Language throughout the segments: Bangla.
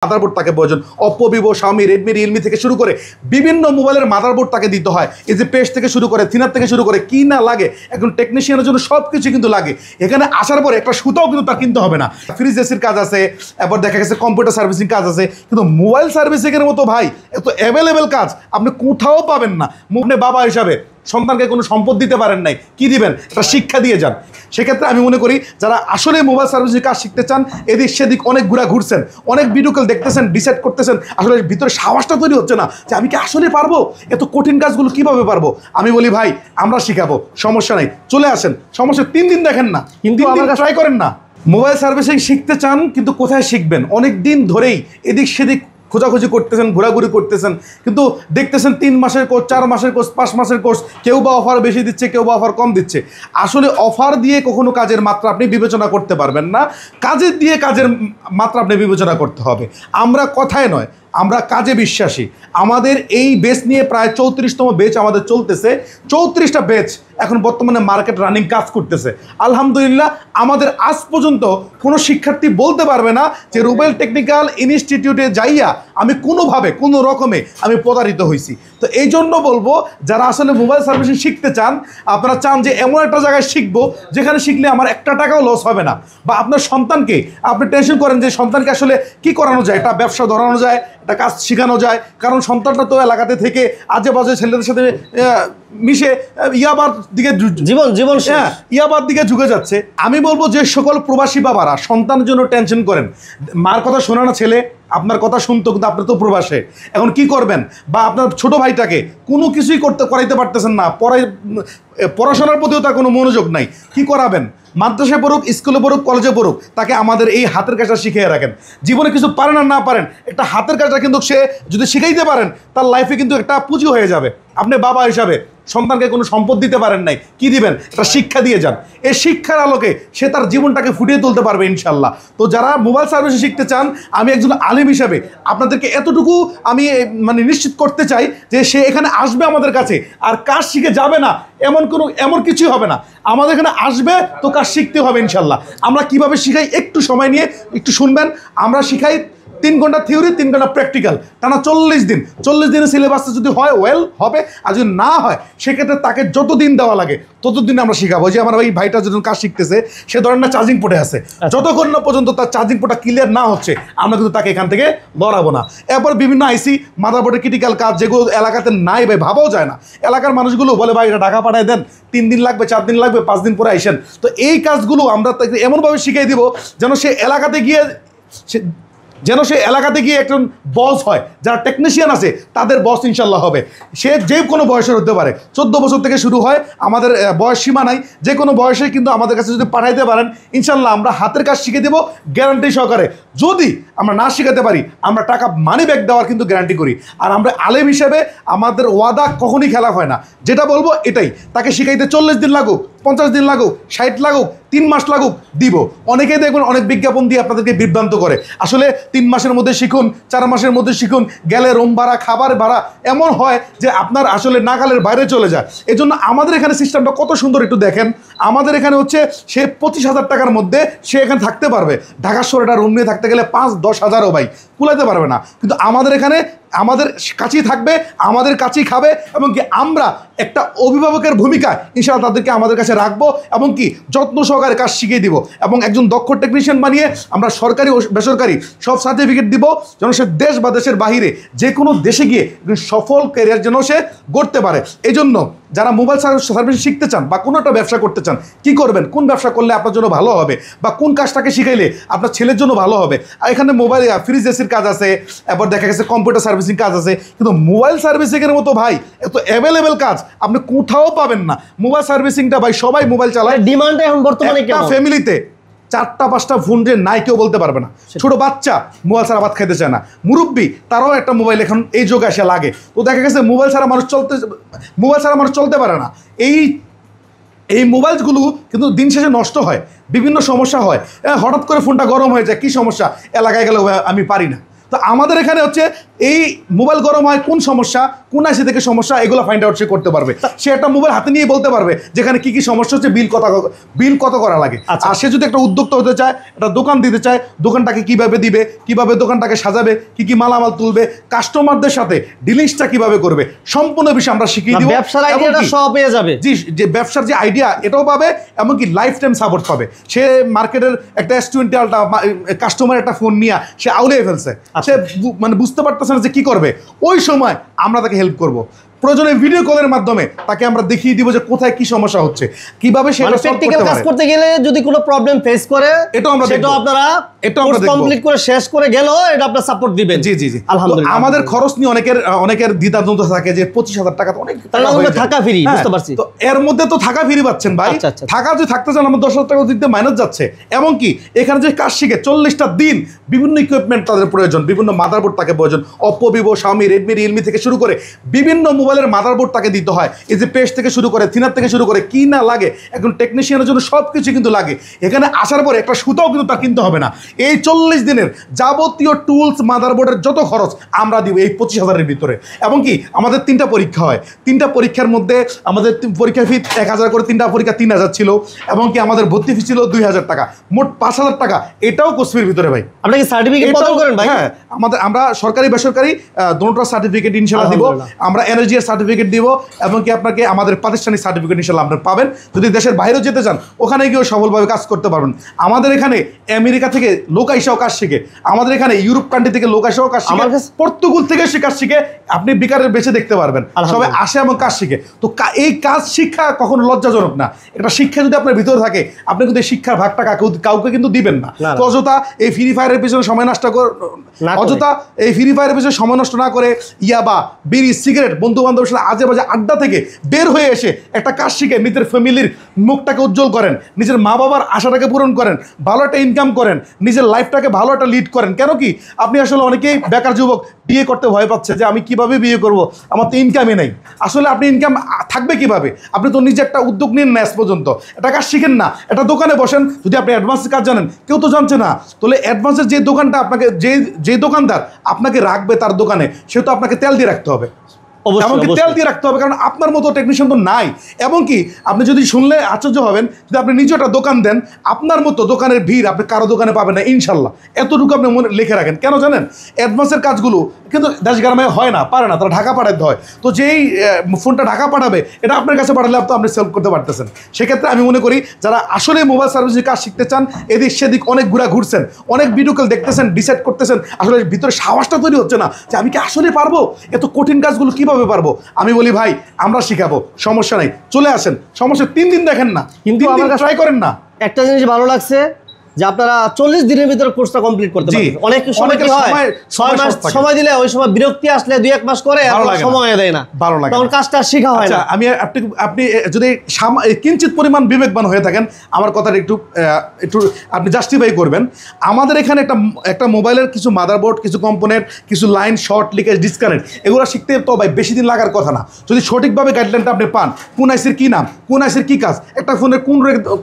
মাদারবোর্ড তাকে প্রয়োজন। Oppo, Vivo, Xiaomi, Redmi, Realme থেকে শুরু করে বিভিন্ন মোবাইলের মাদারবোর্ড তাকে দিতে হয়। এই যে পেস্ট থেকে শুরু করে, থিনার থেকে শুরু করে, কি না লাগে এখন টেকনিশিয়ানের জন্য সব কিছু কিন্তু লাগে। এখানে আসার পরে একটা সুতাও কিন্তু তার কিনতে হবে না। ফ্রিজ এসির কাজ আছে, এরপর দেখা গেছে কম্পিউটার সার্ভিসিং কাজ আছে, কিন্তু মোবাইল সার্ভিসিংয়ের মতো ভাই এত অ্যাভেলেবেল কাজ আপনি কোথাও পাবেন না। আপনি বাবা হিসাবে সন্তানকে কোনো সম্পদ দিতে পারেন নাই, কি দিবেন? একটা শিক্ষা দিয়ে যান। সেক্ষেত্রে আমি মনে করি যারা আসলে মোবাইল সার্ভিসিং কাজ শিখতে চান, এদিক সেদিক অনেক ঘুরছেন, অনেক ভিডিও কল দেখতেছেন, ডিসাইড করতেছেন, আসলে ভিতরে সাহসটা তৈরি হচ্ছে না যে আমি কি আসলে পারবো, এত কঠিন কাজগুলো কিভাবে পারবো। আমি বলি ভাই আমরা শিখাবো, সমস্যা নেই, চলে আসেন। সমস্যা 3 দিন দেখেন না, কিন্তু আমার কাছে ট্রাই করেন না। মোবাইল সার্ভিসিং শিখতে চান কিন্তু কোথায় শিখবেন? অনেক দিন ধরেই এদিক সেদিক খোঁজাখুঁজি করতেছেন, ঘোরাঘুরি করতেছেন, কিন্তু দেখতেছেন 3 মাসের কোর্স, 4 মাসের কোর্স, 5 মাসের কোর্স, কেউ বা অফার বেশি দিচ্ছে, কেউ বা অফার কম দিচ্ছে। আসলে অফার দিয়ে কখনো কাজের মাত্রা আপনি বিবেচনা করতে পারবেন না, কাজের দিয়ে কাজের মাত্রা আপনি বিবেচনা করতে হবে। আমরা কথায় নয়, আমরা কাজে বিশ্বাসী। আমাদের এই বেচ নিয়ে প্রায় 34তম বেচ আমাদের চলতেছে। 34টা বেচ এখন বর্তমানে মার্কেট রানিং কাজ করতেছে। আলহামদুলিল্লাহ আমাদের আজ পর্যন্ত কোনো শিক্ষার্থী বলতে পারবে না যে রুবেল টেকনিক্যাল ইনস্টিটিউটে যাইয়া আমি কোনোভাবে কোনো রকমে আমি প্রতারিত হয়েছি। তো এই জন্য বলবো যারা আসলে মোবাইল সার্ভিসিং শিখতে চান, আপনারা চান যে এমন একটা জায়গায় শিখবো যেখানে শিখলে আমার একটা টাকাও লস হবে না, বা আপনার সন্তানকে আপনি টেনশন করেন যে সন্তানকে আসলে কি করানো যায়, একটা ব্যবসা ধরানো যায়, একটা কাজ শেখানো যায়, কারণ সন্তানটা তো এলাকাতে থেকে আজে বাজে ছেলেদের সাথে মিশে ইয়াবার দিকে জীবন ইয়াবার দিকে ঝুঁকে যাচ্ছে। আমি বলবো যে সকল প্রবাসী বাবারা সন্তানের জন্য টেনশন করেন, মার কথা শোনা না ছেলে আপনার কথা শুনতো, কিন্তু আপনি তো প্রবাসে, এখন কি করবেন? বা আপনার ছোট ভাইটাকে কোনো কিছুই করাইতে পারতেছেন না, পড়াশোনার প্রতিও তার কোনো মনোযোগ নাই, কি করাবেন? মাদ্রাসায় পড়ুক, স্কুলে পড়ুক, কলেজে পড়ুক, তাকে আমাদের এই হাতের কাজটা শিখিয়ে রাখেন। জীবনে কিছু পারেন আর না পারেন, একটা হাতের কাজটা কিন্তু সে যদি শিখাইতে পারেন তার লাইফে কিন্তু একটা পুঁজি হয়ে যাবে। আপনি বাবা হিসাবে সন্তানকে কোনো সম্পদ দিতে পারেন নাই, কি দিবেন? একটা শিক্ষা দিয়ে যান। এই শিক্ষার আলোকে সে তার জীবনটাকে ফুটিয়ে তুলতে পারবে ইনশাল্লাহ। তো যারা মোবাইল সার্ভিস শিখতে চান, আমি একজন আলিম হিসাবে আপনাদেরকে এতটুকু আমি মানে নিশ্চিত করতে চাই যে সে এখানে আসবে আমাদের কাছে আর কাজ শিখে যাবে না, এমন কিছুই হবে না। আমাদের এখানে আসবে তো কাজ শিখতে হবে ইনশাল্লাহ। আমরা কিভাবে শিখাই একটু সময় নিয়ে একটু শুনবেন। আমরা শিখাই 3 ঘন্টা থিওরি, 3 ঘন্টা প্র্যাকটিক্যাল, টানা 40 দিন। 40 দিনের সিলেবাসটা যদি হয় ওয়েল হবে, আর যদি না হয় সেক্ষেত্রে তাকে যত দিন দেওয়া লাগে ততদিন আমরা শিখাবো। যে আমার এই ভাইটা যখন কাজ শিখতেছে সে ধরেন না চার্জিং পোর্টে আছে, যতক্ষণ না পর্যন্ত তার চার্জিং পোর্টটা ক্লিয়ার না হচ্ছে আমরা কিন্তু তাকে এখান থেকে লড়াবো না। এরপর বিভিন্ন আইসি মাদারবোর্ডের ক্রিটিক্যাল কাজ যেগুলো এলাকাতে নাই ভাই, ভাবাও যায় না। এলাকার মানুষগুলো বলে ভাই এটা ঢাকা পাঠায় দেন, 3 দিন লাগবে, 4 দিন লাগবে, 5 দিন পরে আইসেন। তো এই কাজগুলো আমরা তাকে এমনভাবে শিখিয়ে দিব যেন সে এলাকাতে গিয়ে একজন বস হয়। যারা টেকনিশিয়ান আছে তাদের বস ইনশাল্লাহ হবে। সে যে কোনো বয়সের হতে পারে, 14 বছর থেকে শুরু হয়, আমাদের বয়স সীমা নাই, যে কোনো বয়সে কিন্তু আমাদের কাছে যদি পাঠাইতে পারেন ইনশাল্লাহ আমরা হাতের কাজ শিখে দেবো গ্যারান্টি সহকারে। যদি আমরা না শিখাতে পারি আমরা টাকা মানি ব্যাক দেওয়ার কিন্তু গ্যারান্টি করি। আর আমরা আলেম হিসেবে আমাদের ওয়াদা কখনই খেলা হয় না, যেটা বলবো এটাই। তাকে শিখাইতে 40 দিন লাগুক, 50 দিন লাগুক, 60 লাগুক, 3 মাস লাগুক, দিব। অনেকেই দেখবেন অনেক বিজ্ঞাপন দিয়ে আপনাদেরকে বিভ্রান্ত করে। আসলে 3 মাসের মধ্যে শিখুন, 4 মাসের মধ্যে শিখুন, গেলে রুম ভাড়া, খাবার ভাড়া এমন হয় যে আপনার আসলে নাগালের বাইরে চলে যায়। এই জন্য আমাদের এখানে সিস্টেমটা কত সুন্দর একটু দেখেন। আমাদের এখানে হচ্ছে সে 25,000 টাকার মধ্যে সে এখানে থাকতে পারবে। ঢাকার শহরে একটা রুম নিয়ে থাকতে গেলে 5-10 হাজারও ভাই কুলাতে পারবে না, কিন্তু আমাদের এখানে আমাদের কাছেই থাকবে, আমাদের কাছেই খাবে, এবং কি আমরা একটা অভিভাবকের ভূমিকা ইনশাআল্লাহ তাদেরকে আমাদের কাছে রাখবো, এবং কি যত্ন সহকারে কাজ শিখিয়ে দিব, এবং একজন দক্ষ টেকনিশিয়ান বানিয়ে আমরা সরকারি ও বেসরকারি সব সার্টিফিকেট দিব যেন সে দেশ বা দেশের বাহিরে যে কোনো দেশে গিয়ে সফল ক্যারিয়ার যেন সে গড়তে পারে। এই জন্য যারা মোবাইল সার্ভিস শিখতে চান বা কোনো একটা ব্যবসা করতে চান, কি করবেন, কোন ব্যবসা করলে আপনার জন্য ভালো হবে, বা কোন কাজটাকে শিখাইলে আপনার ছেলের জন্য ভালো হবে। আর এখানে মোবাইল ফ্রিজ এসির কাজ আছে, এরপর দেখা গেছে কম্পিউটার সার্ভিসিং কাজ আছে, কিন্তু মোবাইল সার্ভিসিংয়ের মতো ভাই এত অ্যাভেলেবেল কাজ আপনি কোথাও পাবেন না। মোবাইল সার্ভিসিংটা ভাই সবাই মোবাইল চালায়, ডিমান্ডটা এখন বর্তমানে ফ্যামিলিতে 4টা-5টা ফোন যে নাই কেউ বলতে পারবে না। ছোট বাচ্চা মোবাইল ছাড়া ভাত খাইতে চায় না, মুরব্বী তারাও একটা মোবাইল এখন এই যুগে এসে লাগে। তো দেখা গেছে মোবাইল ছাড়া মানুষ চলতে পারে না। এই মোবাইলগুলো কিন্তু দিন শেষে নষ্ট হয়, বিভিন্ন সমস্যা হয়। হঠাৎ করে ফোনটা গরম হয়ে যায়, কী সমস্যা, এলাকায় গেলে আমি পারি না। তো আমাদের এখানে হচ্ছে এই মোবাইল গরম হয় কোন সমস্যা, কোন আইসি থেকে সমস্যা, এগুলো ফাইন্ড আউট সে করতে পারবে। সে একটা মোবাইল হাতে নিয়ে বলতে পারবে যেখানে কি কি সমস্যা হচ্ছে, বিল কত করা লাগে। আর সে যদি একটা উদ্যোক্তা হতে চায়, একটা দোকান দিতে চায়, দোকানটাকে কিভাবে দিবে, কিভাবে দোকানটাকে সাজাবে, কি কি মালামাল তুলবে, কাস্টমারদের সাথে ডিলিংসটা কিভাবে করবে, সম্পূর্ণ বিষয় আমরা শিখিয়ে দিব। ব্যবসার আইডিয়াটা সব পেয়ে যাবে। জি, যে ব্যবসার যে আইডিয়া এটাও পাবে, এমনকি লাইফ টাইম সাপোর্ট পাবে। সে মার্কেটের একটা S20 আলটা কাস্টমার একটা ফোন নিয়ে সে আউলিয়ে ফেলছে, সে মানে বুঝতে পারতেছে না যে কি করবে, ওই সময় আমরা তাকে হেল্প করব। প্রয়োজনে ভিডিও কলের মাধ্যমে তাকে আমরা দেখিয়ে দিব যে কোথায় কি সমস্যা হচ্ছে, কিভাবে সে প্র্যাকটিক্যাল কাজ করতে গেলে যদি কোনো প্রবলেম ফেস করে এটাও আমরা দেখব, আপনারা এটা আমরা কমপ্লিট করে শেষ করে গেল, এটা আপনারা সাপোর্ট দিবেন। জি জি জি, আলহামদুলিল্লাহ। আমাদের খরচ নিয়ে অনেকের দ্বিধাদ্বন্দ্ব থাকে যে 25,000 টাকা তো অনেক থাকা ফ্রি, বুঝতে পারছি। তো এর মধ্যে তো থাকা ফ্রি পাচ্ছেন ভাই। থাকা যদি থাকতে চান আমার 10,000 টাকা দিতে মাইনাস যাচ্ছে। এমনকি এখানে যে কাজ শিখে 40টা দিন বিভিন্ন ইকুইপমেন্ট তাদের প্রয়োজন, বিভিন্ন মাদারবোর্ড তাকে প্রয়োজন, Oppo, Vivo, Xiaomi, Redmi, Realme থেকে শুরু করে বিভিন্ন মোবাইলের মাদারবোর্ড তাকে দিতে হয়। এই যে পেস্ট থেকে শুরু করে, থিনার থেকে শুরু করে, কি না লাগে এখন টেকনিশিয়ানের জন্য সব কিছু কিন্তু লাগে। এখানে আসার পরে একটা সুতাও কিন্তু তা কিনতে হবে না। এই 40 দিনের যাবতীয় টুলস, মাদারবোর্ডের যত খরচ আমরা দিব এই 25,000-এর ভিতরে। এমনকি আমাদের 3টা পরীক্ষা হয়, 3টা পরীক্ষার মধ্যে আমাদের পরীক্ষা ফি 1,000 করে, 3টা পরীক্ষা 3,000 ছিল, এমনকি আমাদের ভর্তি ফি ছিল 2,000 টাকা, মোট 5,000 টাকা। এটাও কোর্সের ভিতরে ভাই। আপনাকে সার্টিফিকেট প্রদান করেন ভাই? হ্যাঁ, আমরা সরকারি বেসরকারি দুটোর সার্টিফিকেট ইনশাআল্লাহ দিব। আমরা এনার্জির সার্টিফিকেট দিব, এমনকি আপনাকে আমাদের প্রাতিষ্ঠানিক সার্টিফিকেট ইনশাআল্লাহ আপনারা পাবেন। যদি দেশের বাইরেও যেতে চান ওখানে গিয়েও সফলভাবে কাজ করতে পারবেন। আমাদের এখানে আমেরিকা থেকে লোক আইসাও কাজ শিখে, আমাদের এখানে ইউরোপ কান্ট্রি থেকে লোক আইসাও কাজ শিখে, পর্তুগাল থেকে সে কাজ শিখে, আপনি বিকারের বেঁচে দেখতে পারবেন। সবাই আসে এবং কাজ শিখে। তো এই কাজ শিক্ষা কখনো লজ্জাজনক না। একটা শিক্ষা যদি আপনার ভিতরে থাকে, আপনি কিন্তু এই শিক্ষার ভাগটা কাউকে কিন্তু দিবেন না। অযথা এই ফ্রি ফায়ারের পিছনে সময় নষ্ট না করে ইয়াবা, বিড়ি, সিগারেট, বন্ধু বান্ধবের সাথে আজে বাজে আড্ডা থেকে বের হয়ে এসে একটা কাজ শিখে নিজের ফ্যামিলির মুখটাকে উজ্জ্বল করেন, নিজের মা বাবার আশাটাকে পূরণ করেন, ভালো একটা ইনকাম করেন, নিজের লাইফটাকে ভালো একটা লিড করেন। কেন কি আপনি আসলে অনেকেই বেকার যুবক বিয়ে করতে ভয় পাচ্ছে যে আমি কিভাবে বিয়ে করব, আমার তো ইনকামই নেই। আসলে আপনি ইনকাম থাকবে কিভাবে? আপনি তো নিজে একটা উদ্যোগ নিন না, আজ পর্যন্ত একটা কাজ শিখেন না, একটা দোকানে বসেন। যদি আপনি অ্যাডভান্সের কাজ জানেন, কেউ তো জানছে না, তাহলে অ্যাডভান্সের যে দোকানটা আপনাকে যে দোকানদার আপনাকে রাখবে তার দোকানে, সে তো আপনাকে তেল দিয়ে রাখতে হবে, এমনকি তেল দিয়ে রাখতে হবে, কারণ আপনার মতো টেকনিশিয়ান তো নাই। এমনকি আপনি যদি শুনলে আশ্চর্য হবেন, যদি আপনি নিজে একটা দোকান দেন, আপনার মতো দোকানের ভিড় আপনি কারো দোকানে পাবেন না ইনশাল্লাহ। এতটুকু আপনি মনে লিখে রাখেন। কেন জানেন? অ্যাডভান্সের কাজগুলো কিন্তু দেশ গ্রামে হয় না, পারে না, তারা ঢাকা পাঠাতে হয়। তো যেই ফোনটা ঢাকা পাঠাবে এটা আপনার কাছে পাঠালে তো আপনি সেল করতে পারতেছেন। সেক্ষেত্রে আমি মনে করি যারা আসলে মোবাইল সার্ভিসের কাজ শিখতে চান, এদিক সেদিক অনেক ঘুরছেন, অনেক ভিডিও কল দেখতেছেন, ডিসাইড করতেছেন, আসলে ভিতরে সাহসটা তৈরি হচ্ছে না যে আমি কি আসলে পারবো, এত কঠিন কাজগুলো কিভাবে পারবো। আমি বলি ভাই আমরা শিখাবো, সমস্যা নেই, চলে আসেন। সমস্যা 3 দিন দেখেন না, কিন্তু আমার ট্রাই করেন না। একটা জিনিস ভালো লাগছে যে আপনারা 40 দিনের ভিতরে কোর্সটা কমপ্লিট করতে পারবেন। অনেক সময় কি হয় 6 মাস সময় দিলে ওই সময় বিরক্তি আসলে 2-1 মাস করে সময় দেয় না, ভালো লাগে, তখন কাজটা শেখা হয় না। আমি আপনি যদি কিঞ্চিত পরিমাণ বিবেকবান হয়ে থাকেন, আমার কথাটা একটু আপনি জাস্টিফাই করবেন। আমাদের এখানে একটা মোবাইলের কিছু মাদারবোর্ড, কিছু কম্পোনেন্ট, কিছু লাইন, শর্ট, লিকেজ, ডিসকানেক্ট, এগুলো শিখতে তো ভাই বেশি দিন লাগার কথা না। যদি সঠিকভাবে গাইডলাইনটা আপনি পান, কোন আইসির কী নাম, কোন আইসির কী কাজ, একটা ফোনের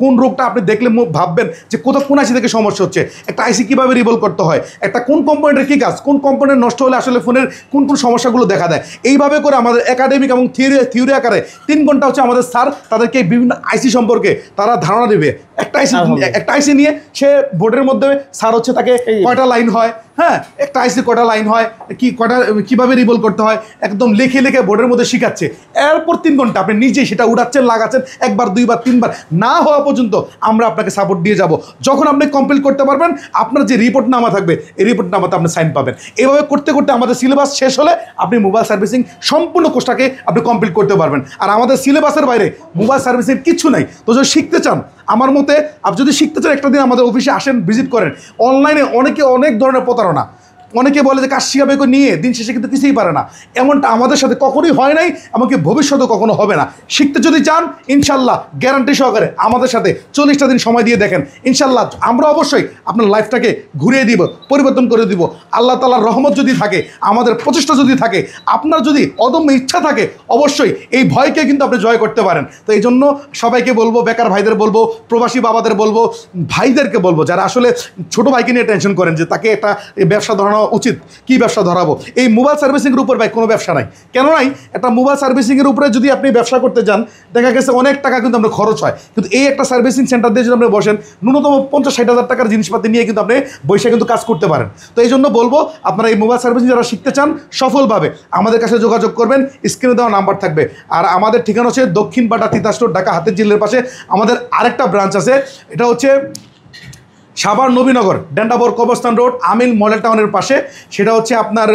কোন রোগটা আপনি দেখলে ভাববেন যে কোন আইসি থেকে সমস্যা হচ্ছে, একটা আইসি কীভাবে রিভলভ করতে হয়, একটা কোন কম্পোনেন্টের কী কাজ, কোন কম্পোনেন্ট নষ্ট হলে আসলে ফোনের কোন সমস্যাগুলো দেখা দেয়, এইভাবে করে আমাদের একাডেমিক এবং থিওরি আকারে 3 ঘন্টা হচ্ছে আমাদের স্যার তাদেরকে বিভিন্ন আইসি সম্পর্কে তারা ধারণা দেবে। একটা আইসি নিয়ে সে বোর্ডের মধ্যে স্যার হচ্ছে তাকে কয়টা লাইন হয়, হ্যাঁ একটা আইসি কয়টা লাইন হয়, কীভাবে রিভলভ করতে হয়, একদম লিখে বোর্ডের মধ্যে শিখাচ্ছে। এরপর 3 ঘন্টা আপনি নিজেই সেটা উড়াচ্ছেন, লাগাচ্ছেন, 1বার 2বার 3বার না হওয়া পর্যন্ত আমরা আপনাকে সাপোর্ট দিয়ে যাব। যখন আপনি কমপ্লিট করতে পারবেন, আপনার যে রিপোর্ট নামা থাকবে এই রিপোর্ট নামাতে আপনি সাইন পাবেন। এভাবে করতে করতে আমাদের সিলেবাস শেষ হলে আপনি মোবাইল সার্ভিসিং সম্পূর্ণ কোর্সটাকে আপনি কমপ্লিট করতে পারবেন। আর আমাদের সিলেবাসের বাইরে মোবাইল সার্ভিসিং কিচ্ছু নাই। তো যদি শিখতে চান, আমার মতে আপনি যদি শিখতে চান, একটা দিন আমাদের অফিসে আসেন, ভিজিট করেন। অনলাইনে অনেক ধরনের প্রতারণা, অনেকে বলে যে কাজ শিখাবে নিয়ে দিন শেষে কিন্তু কিছুই পারে না। এমনটা আমাদের সাথে কখনোই হয় নাই, এমনকি ভবিষ্যতে কখনো হবে না। শিখতে যদি চান ইনশাল্লাহ গ্যারান্টি সহকারে আমাদের সাথে 40টা দিন সময় দিয়ে দেখেন, ইনশাল্লাহ আমরা অবশ্যই আপনার লাইফটাকে ঘুরিয়ে দিব, পরিবর্তন করে দিব। আল্লাহ তাআলার রহমত যদি থাকে, আমাদের প্রচেষ্টা যদি থাকে, আপনার যদি অদম্য ইচ্ছা থাকে, অবশ্যই এই ভয়কে কিন্তু আপনি জয় করতে পারেন। তো এই জন্য সবাইকে বলবো, বেকার ভাইদের বলবো, প্রবাসী বাবাদের বলবো, ভাইদেরকে বলবো যারা আসলে ছোটো ভাইকে নিয়ে টেনশন করেন যে তাকে একটা ব্যবসা ধরানো নেওয়া উচিত, কি ব্যবসা ধরাবো। এই মোবাইল সার্ভিসিংয়ের উপর ভাই কোনো ব্যবসা নাই, কেন নাই? একটা মোবাইল সার্ভিসিংয়ের উপরে যদি আপনি ব্যবসা করতে যান, দেখা গেছে অনেক টাকা কিন্তু আপনার খরচ হয়, কিন্তু এই একটা সার্ভিসিং সেন্টার দিয়ে যদি আপনি বসেন, ন্যূনতম 50-60 হাজার টাকার জিনিসপাতি নিয়ে কিন্তু আপনি বসে কিন্তু কাজ করতে পারেন। তো এই জন্য বলবো, আপনারা এই মোবাইল সার্ভিসিং যারা শিখতে চান সফলভাবে আমাদের কাছে যোগাযোগ করবেন, স্ক্রিনে দেওয়া নাম্বার থাকবে। আর আমাদের ঠিকানা হচ্ছে দক্ষিণ পাটা তিতাস রোড, ঢাকা হাতের জিলের পাশে। আমাদের আরেকটা ব্রাঞ্চ আছে, এটা হচ্ছে সাভার নবীনগর ডেন্ডাবর কবরস্থান রোড, আমিন মডেল টাউনের পাশে। সেটা হচ্ছে আপনার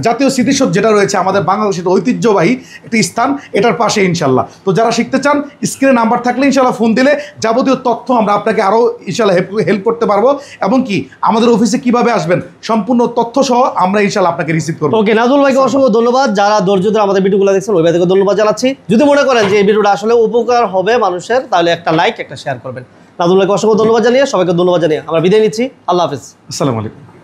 জাতীয় স্মৃতিসৌধ যেটা রয়েছে আমাদের বাংলাদেশের ঐতিহ্যবাহী একটি স্থান, এটার পাশে ইনশাল্লাহ। তো যারা শিখতে চান স্ক্রিনে নাম্বার থাকলে ইনশাল্লাহ ফোন দিলে যাবতীয় তথ্য আমরা আপনাকে আরও ইনশাল্লাহ হেল্প করতে পারবো, এবং কি আমাদের অফিসে কিভাবে আসবেন সম্পূর্ণ তথ্য সহ আমরা ইনশাল্লাহ আপনাকে রিসিভ করবো। ওকে, নাজমুল ভাইকে অসংখ্য ধন্যবাদ। যারা ধৈর্য ধরে আমাদের ভিডিওগুলো দেখছেন ওই ভাইকে ধন্যবাদ জানাচ্ছি। যদি মনে করেন যে এই ভিডিওটা আসলে উপকার হবে মানুষের, তাহলে একটা লাইক, একটা শেয়ার করবেন। নাজমুল ভাইকে অসংখ্য ধন্যবাদ জানিয়ে, সবাইকে ধন্যবাদ জানিয়ে আমরা বিদায় নিচ্ছি। আল্লাহ হাফেজ। আসসালামু আলাইকুম।